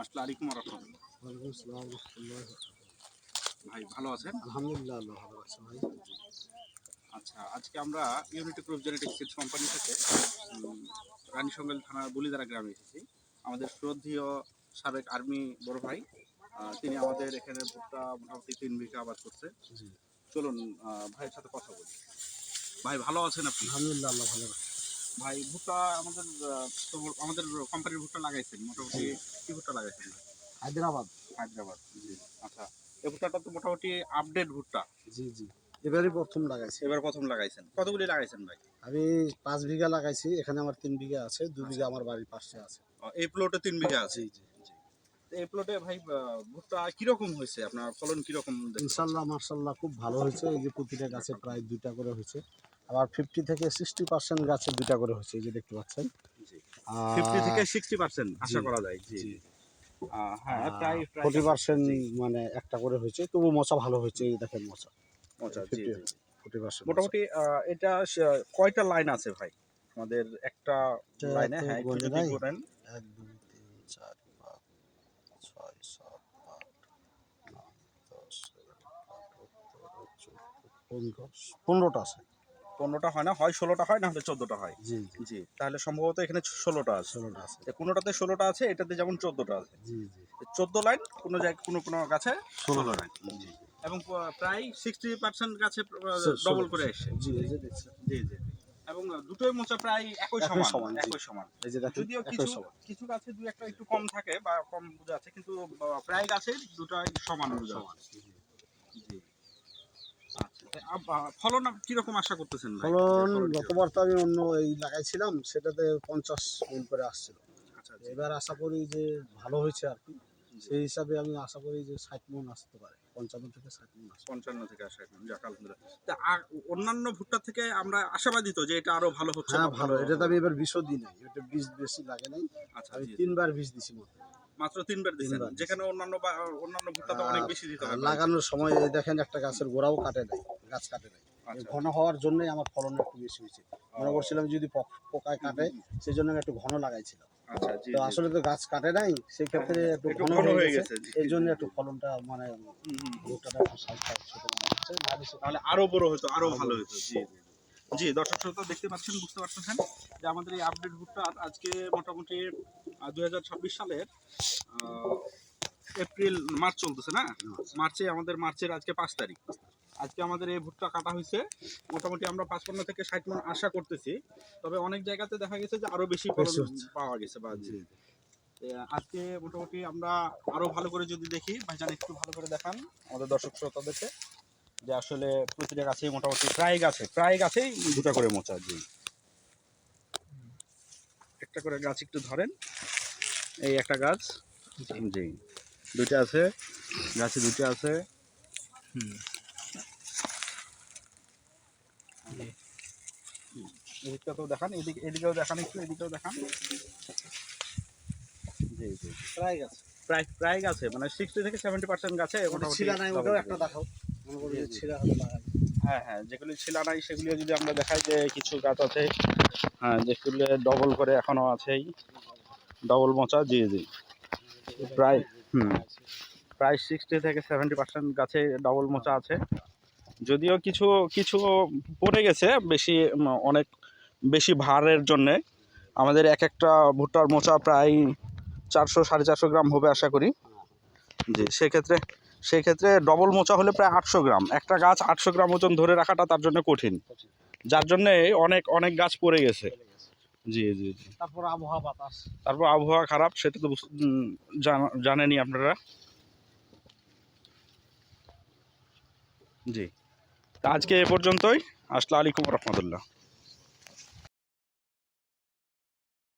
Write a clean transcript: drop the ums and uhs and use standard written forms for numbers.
আসসালামু আলাইকুম ওয়া রাহমাতুল্লাহ। ওয়ালাইকুম আসসালাম ওয়া রাহমাতুল্লাহ। ভাই ভালো আছেন? আলহামদুলিল্লাহ, আল্লাহ ভালো আছে ভাই। আচ্ছা, আজকে আমরা unity group genetics seeds company থেকে রানীশঙ্গল থানার বুলিদারা গ্রামে এসেছি। আমাদের শ্রদ্ধেয় সাবেক আর্মি বড় ভাই, তিনি আমাদের এখানে ভুট্টা মোটামুটি 3 বিঘা আবাদ করছে। জি, চলুন ভাইয়ের সাথে কথা বলি। ভাই ভালো আছেন আপনি? আলহামদুলিল্লাহ, আল্লাহ ভালো আছে। ভাই ভুট্টা আমাদের তো আমাদের কোম্পানির ভুট্টা লাগাইছেন, মোটামুটি কি ভুট্টা লাগাইছেন ভাই? হায়দ্রাবাদ। হায়দ্রাবাদ। জি। আচ্ছা, এই ভুট্টাটা তো মোটামুটি আপডেট ভুট্টা। জি জি, এবারই প্রথম লাগাইছি। এবার প্রথম লাগাইছেন। কতগুলি লাগাইছেন ভাই? আমি 5 বিঘা লাগাইছি, এখানে আমার 3 বিঘা আছে, 2 বিঘা আমার বাড়ির পাশে আছে। এই প্লটে 3 বিঘা আছে। জি জি, তো এই প্লটে ভাই ভুট্টা কিরকম হয়েছে? আপনার ফলন কিরকম দেখতে পাচ্ছেন? ইনশাল্লাহ মার্শাল্লাহ খুব ভালো হয়েছে। এই যে প্রতিটা গাছে প্রায় 2টা করে হয়েছে, আবার 50 থেকে 60% গাছে 2টা করে হয়েছে, এই যে দেখতে পাচ্ছেন। জি। 50 থেকে 60% আশা জি, করা যায়। জি। জি। হ্যাঁ, প্রায় 40% জি। মানে একটা করে হয়েছে, তবু মোচা ভালো হয়েছে। এই দেখেন মোচা আচ্ছা, জি 50 জি। 40% মোটামুটি এটা কয়টা লাইন আছে ভাই? আমাদের একটা লাইনে, তো হ্যাঁ, একটু গণে যদি নাই। বলেন। 1 2 3 4 5 6 7 8 9 10 11 15টা আছে। 15টা হয় না, হয় 16টা হয়, না হলে 14টা হয়। জি জি, তাহলে সম্ভবত এখানে 16টা আছে। 16টা আছে। কোনোটাতে 16টা আছে, এটাতে যেমন 14টা আছে। জি জি, 14 লাইন, কোনো জায়গায় কোনো গাছে 16 16 লাইন। লাইন। জি। এবং প্রায় 60% গাছে ডবল 16 করে আসছে। জি, এই যে দেখছেন। জি জি। এবং দুটোই মোচা প্রায় একই একই সমান, সমান, জি। একই সমান। এই যে দেখেন, যদিও একই কিছু সমান। কিছু গাছে দুই একটা একটু কম থাকে বা কম বোঝা আছে, কিন্তু প্রায় গাছে দুটোই সমান বোঝা সমান। যাচ্ছে। জি। আচ্ছা, ফলন কিরকম আশা করতেছেন ভাই? ফলন ফলন কিরকম? গতবার তো আমি অন্য এই লাগাইছিলাম, সেটাতে 50 মণ করে আসছিল। আচ্ছা, জি। এবার আশা করি যে ভালো হয়েছে আর কি। জি। সেই হিসাবে আমি আশা করি যে 60 মণ আসতে পারে, 55 থেকে 60 মণ আসবে। 55 থেকে 60, যাক আলহামদুলিল্লাহ। তা অন্যান্য ভুট্টা থেকে আমরা আশাবাদী তো যে এটা আরো ভালো হচ্ছে হ্যাঁ বা ভালো, ভালো এটাতে হবে। আমি এবার বিষও দিই নাই, এটা বীজ বেশি লাগে নাই। আচ্ছা, আমি জি জি। 3 বার বীজ দিছি মাত্র। মাত্র 3 বার দিছেন, 3 বার দিছি। যেখানে অন্যান্য ভুট্টা তো অনেক আর বেশি দিতে আর হয় প্রায়। লাগানোর সময় এই দেখেন একটা গাছের গোড়াও কাটে নাই, গাছ কাটে নাই। এই আচ্ছা, ঘন হওয়ার জন্যই আমার ফলন একটু বেশি হয়েছে। মনে ও, করছিলাম যদি পোকায় কাটে, সেই জন্য আমি একটু ঘন লাগাইছিলাম। আচ্ছা, জি তো জি আসলে জি। তো গাছ কাটে নাই, সেক্ষেত্রে একটু একটু ঘন ঘন হয়ে হয়ে গেছে। গেছে। জি এই জন্য জি একটু জি। ফলনটা মানে হুম, হুম। ভুট্টাটা একটু সাইজটা ছোট মনে হচ্ছে। তাহলে আরো বড় হতো, আরো আরো ভালো বড় হতো। হচ্ছে। জি জি জি। দর্শক শ্রোতা দেখতে পাচ্ছেন, বুঝতে পারতেছেন যে আমাদের এই আপডেট ভুট্টা আজকে মোটামুটি 2026 সালের মার্চ চলতেছে না? মার্চের আজকে 5 তারিখ। আজকে আমাদের এই ভুট্টা কাটা হয়েছে। মোটামুটি আমরা 55 থেকে 60 মণ আশা করতেছি। তবে অনেক জায়গাতে দেখা গেছে যে আরো বেশি ফলন বেশি হচ্ছে। পাওয়া গেছে বা জি। জি, আজকে মোটামুটি আমরা আরো ভালো করে যদি দেখি, ভাইজান একটু ভালো করে দেখান আমাদের দর্শক শ্রোতাদেরকে যে আসলে প্রতিটা গাছেই মোটামুটি প্রায় গাছেই 2টা করে মোচা। জি, একটা করে গাছ একটু ধরেন। এই একটা গাছ, জি, 2টা আছে, গাছে 2টা আছে। হুম। এদিকটাতেও দেখান, এদিকেও দেখান, একটু এদিকেও দেখান। জি জি জি। প্রায় গাছ। প্রায় গাছে মানে 60 থেকে 70% গাছে মোটামুটি ছিলা নাই, double ওটাও করে। একটা দেখাও। মনে করি জি যে জি। ছিলা হলে লাগাই। হ্যাঁ হ্যাঁ, যেগুলি ছিলা নাই সেগুলি যদি আমরা দেখাই যে কিছু গাছ আছে, হ্যাঁ, যেগুলো ডবল করে এখনো আছেই, ডবল মোচা। জি জি। প্রায় হুম প্রায় 60 থেকে 70% গাছে ডবল মোচা আছে। যদিও কিছু কিছু পড়ে গেছে বেশি, অনেক বেশি ভারের জন্যে। আমাদের এক একটা ভুট্টার মোচা প্রায় 400 সাড়ে 400 গ্রাম হবে আশা করি। জি, সেক্ষেত্রে ডবল মোচা হলে প্রায় 800 গ্রাম। একটা গাছ 800 গ্রাম ওজন ধরে রাখাটা তার জন্য কঠিন, যার জন্যে অনেক অনেক গাছ পড়ে গেছে। জি জি জি। তারপর আবহাওয়া বাতাস। তারপর আবহাওয়া খারাপ, সেটা তো জানেনই আপনারা। জি, তা আজকে এ পর্যন্তই। আসসালামু আলাইকুম রহমতুল্লাহ।